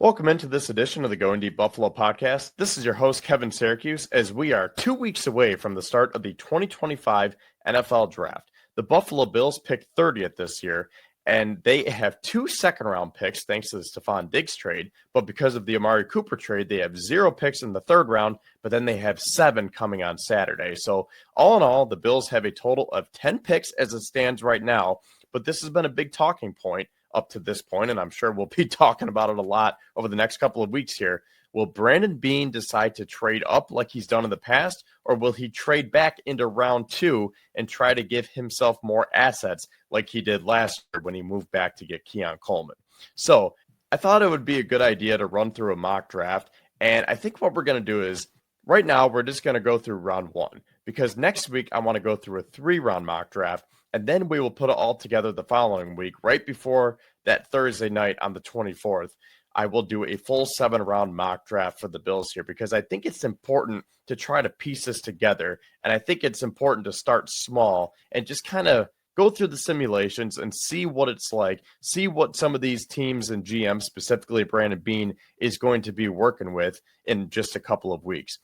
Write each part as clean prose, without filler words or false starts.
Welcome into this edition of the Going Deep Buffalo podcast. This is your host, Kevin Siracuse, as we are 2 weeks away from the start of the 2025 NFL Draft. The Buffalo Bills picked 30th this year, and they have 2 second-round picks thanks to the Stephon Diggs trade, but because of the Amari Cooper trade, they have 0 picks in the 3rd round, but then they have 7 coming on Saturday. So all in all, the Bills have a total of 10 picks as it stands right now, but this has been a big talking point up to this point, and I'm sure we'll be talking about it a lot over the next couple of weeks here. Will Brandon Beane decide to trade up like he's done in the past, or will he trade back into round 2 and try to give himself more assets like he did last year when he moved back to get Keon Coleman? So I thought it would be a good idea to run through a mock draft, and I think what we're going to do is right now we're just going to go through round 1, because next week I want to go through a 3-round mock draft, and then we will put it all together the following week, right before that Thursday night on the 24th. I will do a full 7-round mock draft for the Bills here, because I think it's important to try to piece this together. And I think it's important to start small and just kind of go through the simulations and see what it's like, see what some of these teams and GMs, specifically Brandon Beane, is going to be working with in just a couple of weeks.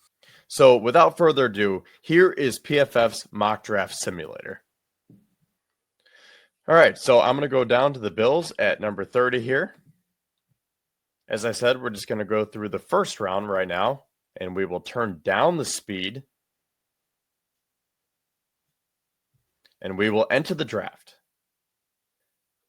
So without further ado, here is PFF's mock draft simulator. All right, so I'm going to go down to the Bills at number 30 here. As I said, we're just going to go through the first round right now, and we will turn down the speed, and we will enter the draft.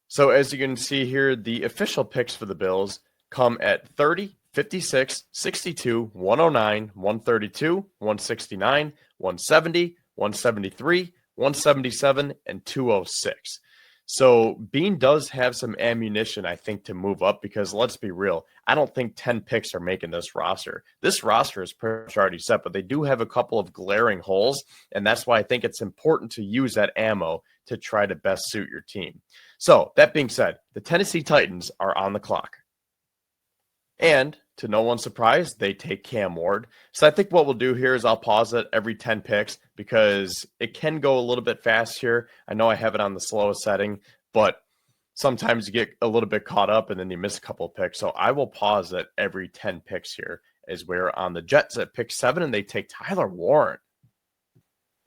So as you can see here, the official picks for the Bills come at 30, 56, 62, 109, 132, 169, 170, 173, 177, and 206. So Beane does have some ammunition, I think, to move up, because let's be real, I don't think 10 picks are making this roster. This roster is pretty much already set, but they do have a couple of glaring holes, and that's why I think it's important to use that ammo to try to best suit your team. So that being said, the Tennessee Titans are on the clock. And to no one's surprise, they take Cam Ward. So I think what we'll do here is I'll pause it every 10 picks, because it can go a little bit fast here. I know I have it on the slowest setting, but sometimes you get a little bit caught up and then you miss a couple of picks. So I will pause it every 10 picks here, as we're on the Jets at pick 7, and they take Tyler Warren.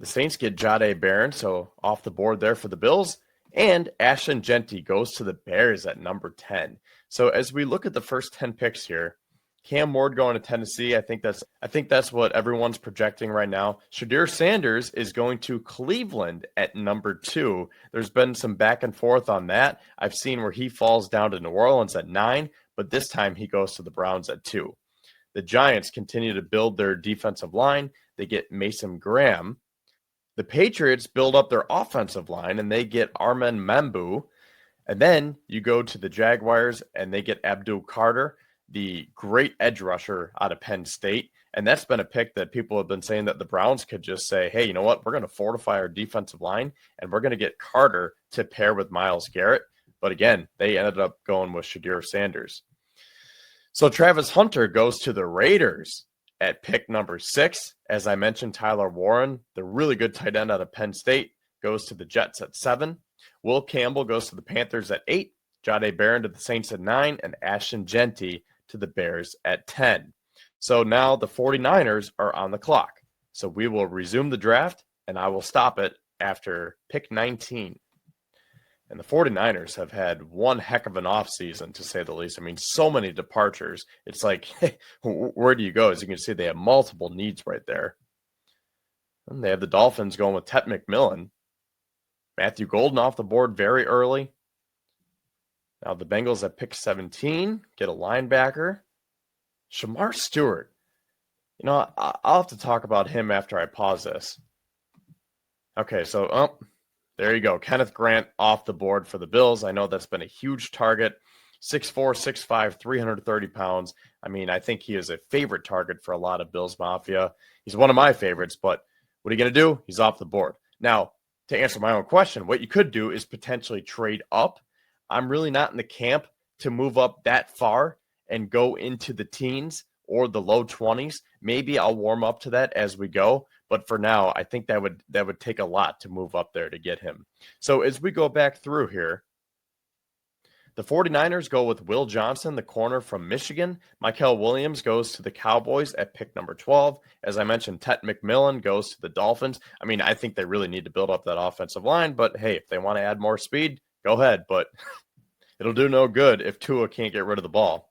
The Saints get Jahdae Barron, so off the board there for the Bills. And Ashton Jeanty goes to the Bears at number 10. So as we look at the first 10 picks here, Cam Ward going to Tennessee, I think that's what everyone's projecting right now. Shedeur Sanders is going to Cleveland at number 2. There's been some back and forth on that. I've seen where he falls down to New Orleans at 9, but this time he goes to the Browns at 2. The Giants continue to build their defensive line. They get Mason Graham. The Patriots build up their offensive line, and they get Armen Mambu. And then you go to the Jaguars, and they get Abdul Carter, the great edge rusher out of Penn State. And that's been a pick that people have been saying that the Browns could just say, hey, you know what? We're going to fortify our defensive line, and we're going to get Carter to pair with Myles Garrett. But again, they ended up going with Shedeur Sanders. So Travis Hunter goes to the Raiders at pick number 6. As I mentioned, Tyler Warren, the really good tight end out of Penn State, goes to the Jets at 7. Will Campbell goes to the Panthers at 8. Jahdae Barron to the Saints at 9. And Ashton Jeanty to the Bears at 10. So now the 49ers are on the clock. So we will resume the draft, and I will stop it after pick 19. And the 49ers have had one heck of an offseason, to say the least. I mean, so many departures. It's like, hey, where do you go? As you can see, they have multiple needs right there. And they have the Dolphins going with Tet McMillan. Matthew Golden off the board very early. Now the Bengals at pick 17 get a linebacker. Shamar Stewart. You know, I'll have to talk about him after I pause this. Okay, so there you go. Kenneth Grant off the board for the Bills. I know that's been a huge target. 6'4", 6'5", 330 pounds. I mean, I think he is a favorite target for a lot of Bills Mafia. He's one of my favorites, but what are you going to do? He's off the board. Now, to answer my own question, what you could do is potentially trade up. I'm really not in the camp to move up that far and go into the teens or the low 20s. Maybe I'll warm up to that as we go. But for now, I think that would take a lot to move up there to get him. So as we go back through here, The 49ers go with Will Johnson, the corner from Michigan. Mykel Williams goes to the Cowboys at pick number 12. As I mentioned, Tet McMillan goes to the Dolphins. I mean, I think they really need to build up that offensive line, but hey, if they want to add more speed, go ahead. But it'll do no good if Tua can't get rid of the ball.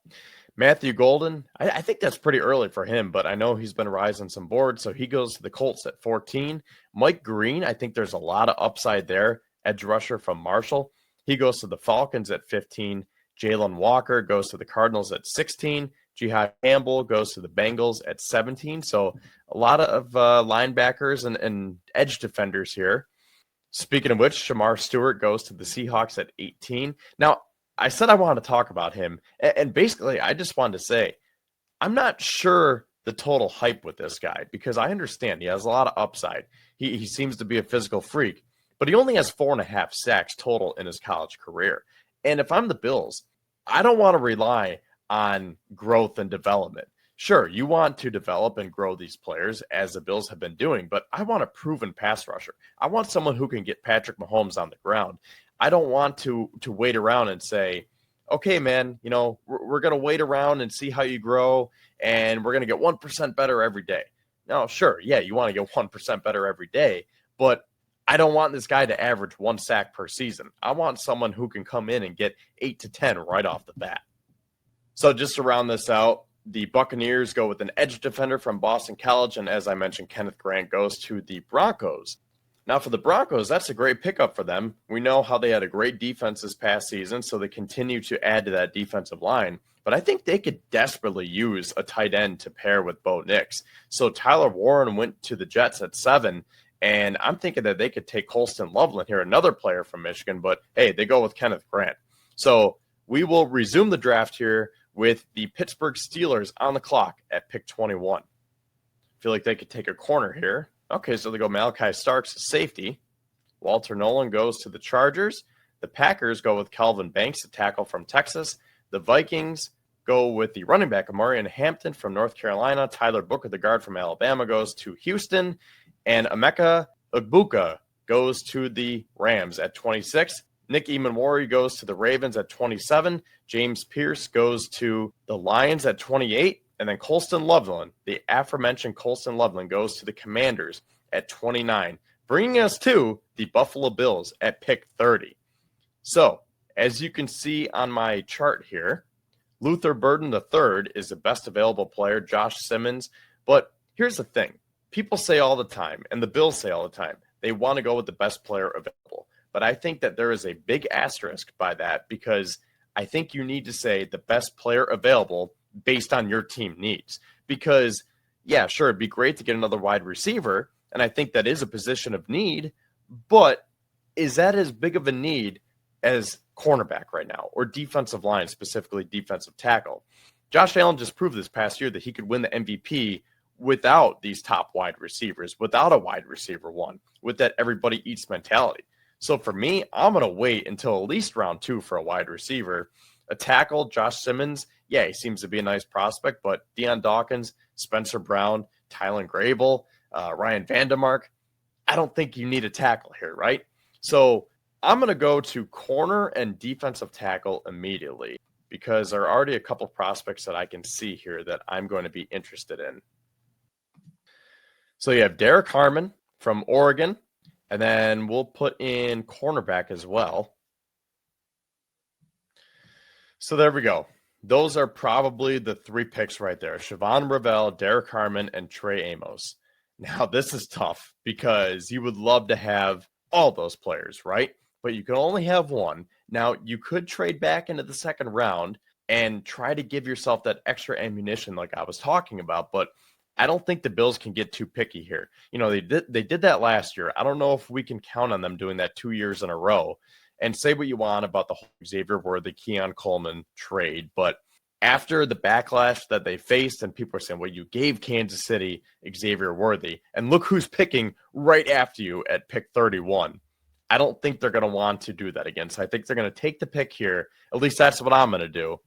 Matthew Golden, I think that's pretty early for him, but I know he's been rising some boards, so he goes to the Colts at 14. Mike Green, I think there's a lot of upside there, edge rusher from Marshall. He goes to the Falcons at 15. Jalen Walker goes to the Cardinals at 16. Jihad Campbell goes to the Bengals at 17. So a lot of linebackers and edge defenders here. Speaking of which, Shamar Stewart goes to the Seahawks at 18. Now, I said I wanted to talk about him, and basically I just wanted to say I'm not sure the total hype with this guy because I understand he has a lot of upside. He seems to be a physical freak, but he only has 4.5 sacks total in his college career. And if I'm the Bills, I don't want to rely on growth and development. Sure, you want to develop and grow these players as the Bills have been doing, but I want a proven pass rusher. I want someone who can get Patrick Mahomes on the ground. I don't want to wait around and say, okay, man, we're going to wait around and see how you grow, and we're going to get 1% better every day. No, sure, yeah, you want to get 1% better every day, but I don't want this guy to average 1 sack per season. I want someone who can come in and get 8 to 10 right off the bat. So just to round this out, the Buccaneers go with an edge defender from Boston College, and as I mentioned, Kenneth Grant goes to the Broncos. Now, for the Broncos, that's a great pickup for them. We know how they had a great defense this past season, so they continue to add to that defensive line. But I think they could desperately use a tight end to pair with Bo Nix. So Tyler Warren went to the Jets at 7, and I'm thinking that they could take Colston Loveland here, another player from Michigan, but hey, they go with Kenneth Grant. So we will resume the draft here with the Pittsburgh Steelers on the clock at pick 21. Feel like they could take a corner here. Okay, so they go Malachi Starks, safety. Walter Nolan goes to the Chargers. The Packers go with Calvin Banks, a tackle from Texas. The Vikings go with the running back, Amarian Hampton from North Carolina. Tyler Booker, the guard from Alabama, goes to Houston. And Emeka Egbuka goes to the Rams at 26. Nick Emanwari goes to the Ravens at 27. James Pierce goes to the Lions at 28. And then Colston Loveland, the aforementioned Colston Loveland, goes to the Commanders at 29, bringing us to the Buffalo Bills at pick 30. So, as you can see on my chart here, Luther Burden III is the best available player, Josh Simmons. But here's the thing. People say all the time, and the Bills say all the time, they want to go with the best player available. But I think that there is a big asterisk by that because I think you need to say the best player available based on your team needs. Because, yeah, sure, it'd be great to get another wide receiver, and I think that is a position of need, but is that as big of a need as cornerback right now or defensive line, specifically defensive tackle? Josh Allen just proved this past year that he could win the MVP without these top wide receivers, without a wide receiver one, with that everybody eats mentality. So for me, I'm going to wait until at least round 2 for a wide receiver. A tackle, Josh Simmons, yeah, he seems to be a nice prospect, but Deion Dawkins, Spencer Brown, Tylen Grable, Ryan Vandermark, I don't think you need a tackle here, right? So I'm going to go to corner and defensive tackle immediately because there are already a couple prospects that I can see here that I'm going to be interested in. So you have Derek Harmon from Oregon, and then we'll put in cornerback as well. So there we go. Those are probably the 3 picks right there. Siobhan Ravel, Derek Harmon, and Trey Amos. Now, this is tough because you would love to have all those players, right? But you can only have one. Now, you could trade back into the second round and try to give yourself that extra ammunition like I was talking about, but I don't think the Bills can get too picky here. They did that last year. I don't know if we can count on them doing that 2 years in a row. And say what you want about the whole Xavier Worthy, Keon Coleman trade, but after the backlash that they faced and people are saying, well, you gave Kansas City Xavier Worthy, and look who's picking right after you at pick 31. I don't think they're going to want to do that again. So I think they're going to take the pick here. At least that's what I'm going to do.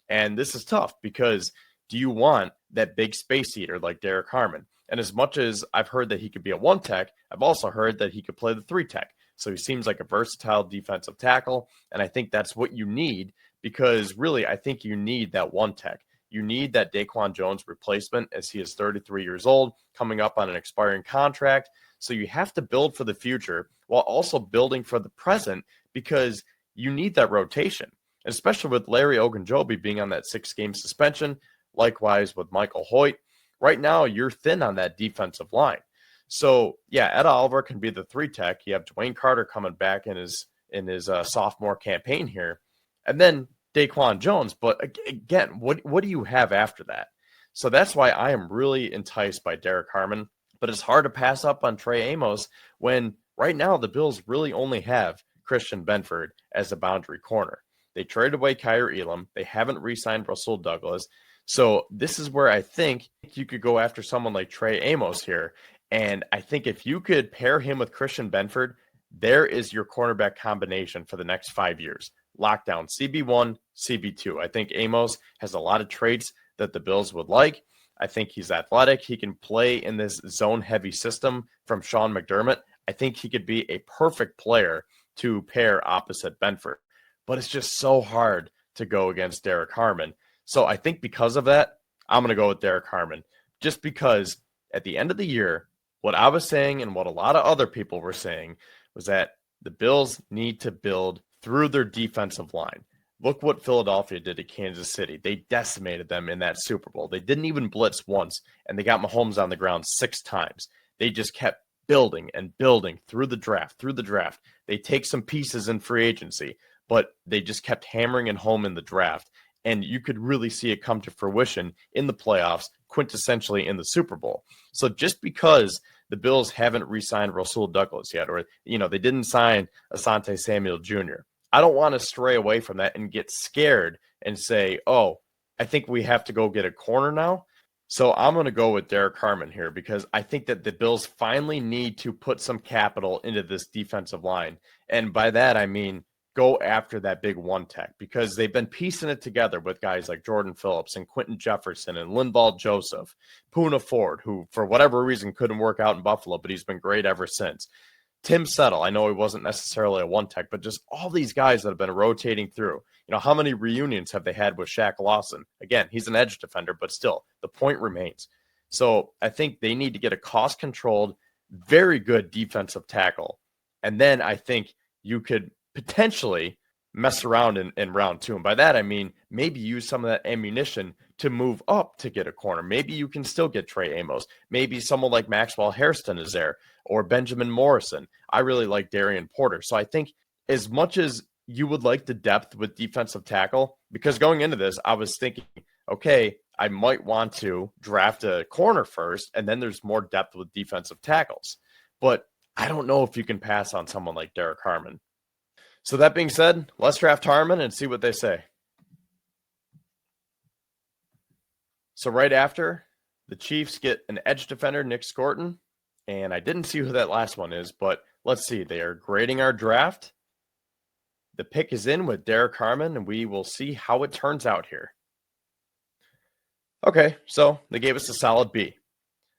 And this is tough because do you want that big space eater like Derek Harmon? And as much as I've heard that he could be a 1 tech, I've also heard that he could play the 3 tech. So he seems like a versatile defensive tackle, and I think that's what you need. because really, I think you need that one tech. You need that Daquan Jones replacement as he is 33 years old, coming up on an expiring contract. So you have to build for the future while also building for the present because you need that rotation, especially with Larry Ogunjobi being on that 6-game suspension. Likewise with Michael Hoyt. Right now, you're thin on that defensive line. So, yeah, Ed Oliver can be the 3-tech. You have Dwayne Carter coming back in his sophomore campaign here. And then Daquan Jones. But again, what do you have after that? So that's why I am really enticed by Derek Harmon. But it's hard to pass up on Trey Amos when right now the Bills really only have Christian Benford as a boundary corner. They traded away Kyer Elam. They haven't re-signed Russell Douglas. So this is where I think you could go after someone like Trey Amos here. And I think if you could pair him with Christian Benford, there is your cornerback combination for the next 5 years. Lockdown CB1, CB2. I think Amos has a lot of traits that the Bills would like. I think he's athletic. He can play in this zone-heavy system from Sean McDermott. I think he could be a perfect player to pair opposite Benford. But it's just so hard to go against Derek Harmon. So I think because of that, I'm going to go with Derek Harmon. Just because at the end of the year, what I was saying and what a lot of other people were saying was that the Bills need to build through their defensive line. Look what Philadelphia did to Kansas City. They decimated them in that Super Bowl. They didn't even blitz once, and they got Mahomes on the ground 6 times. They just kept building and building through the draft. They take some pieces in free agency, but they just kept hammering it home in the draft. And you could really see it come to fruition in the playoffs, quintessentially in the Super Bowl. So just because the Bills haven't re-signed Rasul Douglas yet, or they didn't sign Asante Samuel Jr., I don't want to stray away from that and get scared and say, oh, I think we have to go get a corner now. So I'm going to go with Derek Harmon here because I think that the Bills finally need to put some capital into this defensive line. And by that, I mean go after that big 1-tech because they've been piecing it together with guys like Jordan Phillips and Quentin Jefferson and Linval Joseph, Poona Ford, who for whatever reason couldn't work out in Buffalo, but he's been great ever since. Tim Settle, I know he wasn't necessarily a 1-tech, but just all these guys that have been rotating through. How many reunions have they had with Shaq Lawson? Again, he's an edge defender, but still, the point remains. So I think they need to get a cost-controlled, very good defensive tackle. And then I think you could potentially mess around in round 2. And by that, I mean maybe use some of that ammunition to move up to get a corner. Maybe you can still get Trey Amos. Maybe someone like Maxwell Hairston is there or Benjamin Morrison. I really like Darian Porter. So I think as much as you would like the depth with defensive tackle, because going into this, I was thinking, okay, I might want to draft a corner first, and then there's more depth with defensive tackles. But I don't know if you can pass on someone like Derek Harmon. So that being said, let's draft Harmon and see what they say. So right after, the Chiefs get an edge defender, Nick Scorton. And I didn't see who that last one is, but let's see. They are grading our draft. The pick is in with Derek Harmon, and we will see how it turns out here. Okay, so they gave us a solid B.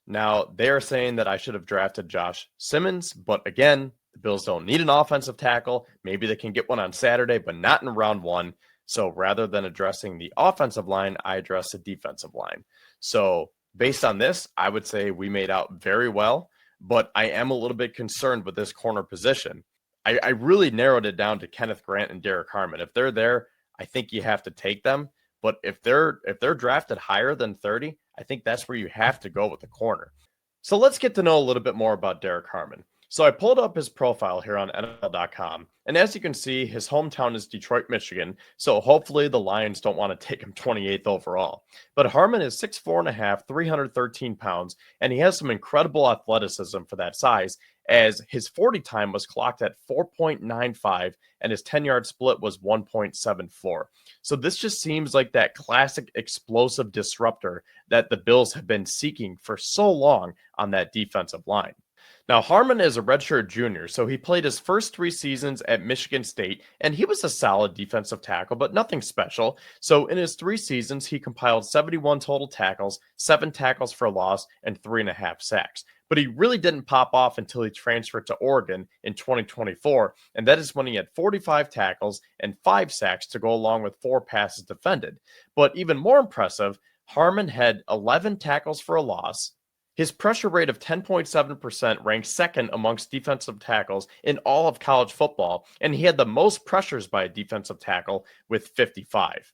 Now, they are saying that I should have drafted Josh Simmons, but again, the Bills don't need an offensive tackle. Maybe they can get one on Saturday, but not in round 1. So rather than addressing the offensive line, I addressed the defensive line. So based on this, I would say we made out very well, but I am a little bit concerned with this corner position. I really narrowed it down to Kenneth Grant and Derek Harmon. If they're there, I think you have to take them. But if they're drafted higher than 30, I think that's where you have to go with the corner. So let's get to know a little bit more about Derek Harmon. So I pulled up his profile here on NFL.com, and as you can see, his hometown is Detroit, Michigan, so hopefully the Lions don't want to take him 28th overall. But Harmon is 6'4.5", 313 pounds, and he has some incredible athleticism for that size, as his 40 time was clocked at 4.95, and his 10-yard split was 1.74. So this just seems like that classic explosive disruptor that the Bills have been seeking for so long on that defensive line. Now, Harmon is a redshirt junior, so he played his first 3 seasons at Michigan State, and he was a solid defensive tackle, but nothing special. So, in his 3 seasons, he compiled 71 total tackles, 7 tackles for loss, and 3.5 sacks. But he really didn't pop off until he transferred to Oregon in 2024, and that is when he had 45 tackles and 5 sacks to go along with 4 passes defended. But even more impressive, Harmon had 11 tackles for a loss. His pressure rate of 10.7% ranked second amongst defensive tackles in all of college football, and he had the most pressures by a defensive tackle with 55.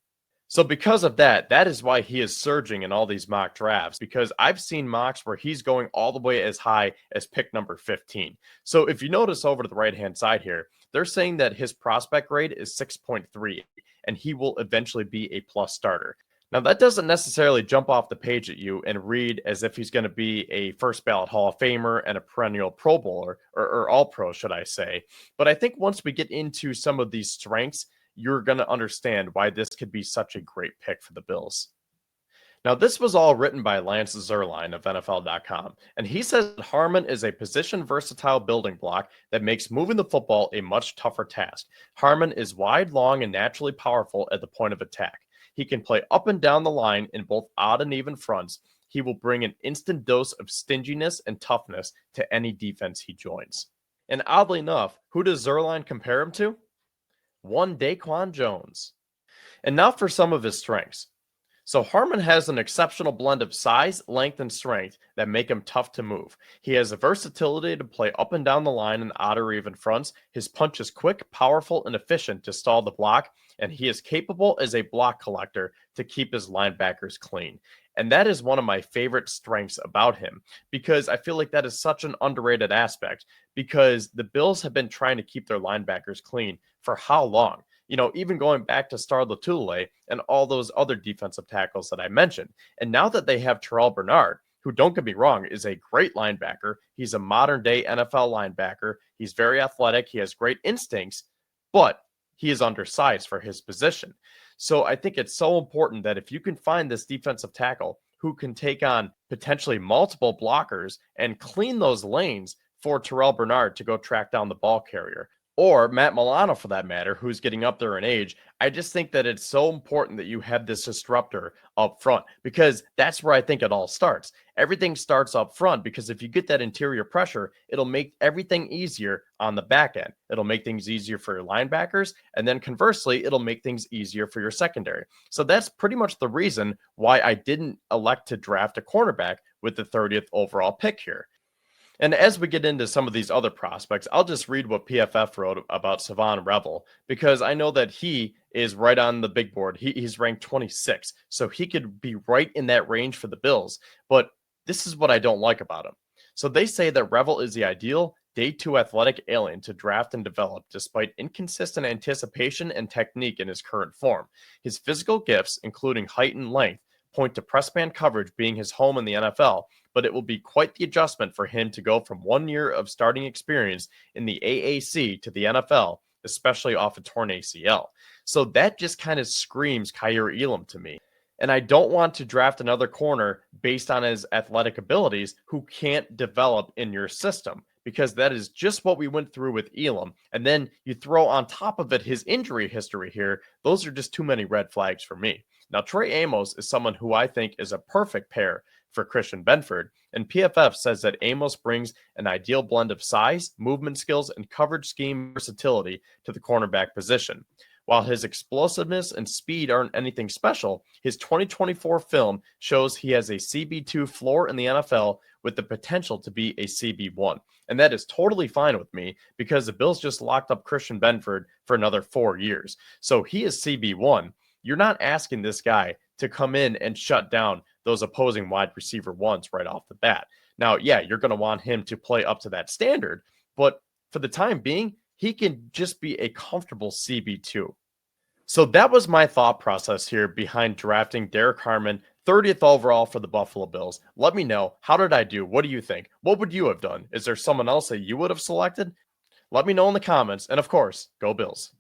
So because of that, that is why he is surging in all these mock drafts, because I've seen mocks where he's going all the way as high as pick number 15. So if you notice over to the right-hand side here, they're saying that his prospect grade is 6.3, and he will eventually be a plus starter. Now, that doesn't necessarily jump off the page at you and read as if he's going to be a first ballot Hall of Famer and a perennial Pro Bowler, or All Pro, should I say. But I think once we get into some of these strengths, you're going to understand why this could be such a great pick for the Bills. Now, this was all written by Lance Zierlein of NFL.com, and he says that Harmon is a position versatile building block that makes moving the football a much tougher task. Harmon is wide, long, and naturally powerful at the point of attack. He can play up and down the line in both odd and even fronts. He will bring an instant dose of stinginess and toughness to any defense he joins. And oddly enough, who does Zerline compare him to? One Daquan Jones. And now for some of his strengths. So Harmon has an exceptional blend of size, length, and strength that make him tough to move. He has the versatility to play up and down the line in odd or even fronts. His punch is quick, powerful, and efficient to stall the block, and he is capable as a block collector to keep his linebackers clean. And that is one of my favorite strengths about him, because I feel like that is such an underrated aspect, because the Bills have been trying to keep their linebackers clean for how long? Even going back to Star Lotulelei and all those other defensive tackles that I mentioned. And now that they have Terrell Bernard, who, don't get me wrong, is a great linebacker. He's a modern day NFL linebacker. He's very athletic. He has great instincts, but he is undersized for his position. So I think it's so important that if you can find this defensive tackle who can take on potentially multiple blockers and clean those lanes for Terrell Bernard to go track down the ball carrier, or Matt Milano for that matter, who's getting up there in age, I just think that it's so important that you have this disruptor up front, because that's where I think it all starts. Everything starts up front, because if you get that interior pressure, it'll make everything easier on the back end. It'll make things easier for your linebackers, and then conversely, it'll make things easier for your secondary. So that's pretty much the reason why I didn't elect to draft a cornerback with the 30th overall pick here. And as we get into some of these other prospects, I'll just read what PFF wrote about Savon Revel, because I know that he is right on the big board. He's ranked 26, so he could be right in that range for the Bills. But this is what I don't like about him. So they say that Revel is the ideal day 2 athletic alien to draft and develop despite inconsistent anticipation and technique in his current form. His physical gifts, including height and length, point to press man coverage being his home in the NFL, but it will be quite the adjustment for him to go from 1 year of starting experience in the AAC to the NFL, especially off a torn ACL. So that just kind of screams Kaiir Elam to me. And I don't want to draft another corner based on his athletic abilities who can't develop in your system, because that is just what we went through with Elam. And then you throw on top of it his injury history here. Those are just too many red flags for me. Now, Trey Amos is someone who I think is a perfect pair for Christian Benford, and PFF says that Amos brings an ideal blend of size, movement skills, and coverage scheme versatility to the cornerback position. While his explosiveness and speed aren't anything special, his 2024 film shows he has a CB2 floor in the NFL with the potential to be a CB1. And that is totally fine with me, because the Bills just locked up Christian Benford for another 4 years. So he is CB1. You're not asking this guy to come in and shut down those opposing wide receiver ones right off the bat. Now, yeah, you're going to want him to play up to that standard, but for the time being, he can just be a comfortable CB2. So that was my thought process here behind drafting Derek Harmon, 30th overall for the Buffalo Bills. Let me know, how did I do? What do you think? What would you have done? Is there someone else that you would have selected? Let me know in the comments, and of course, go Bills.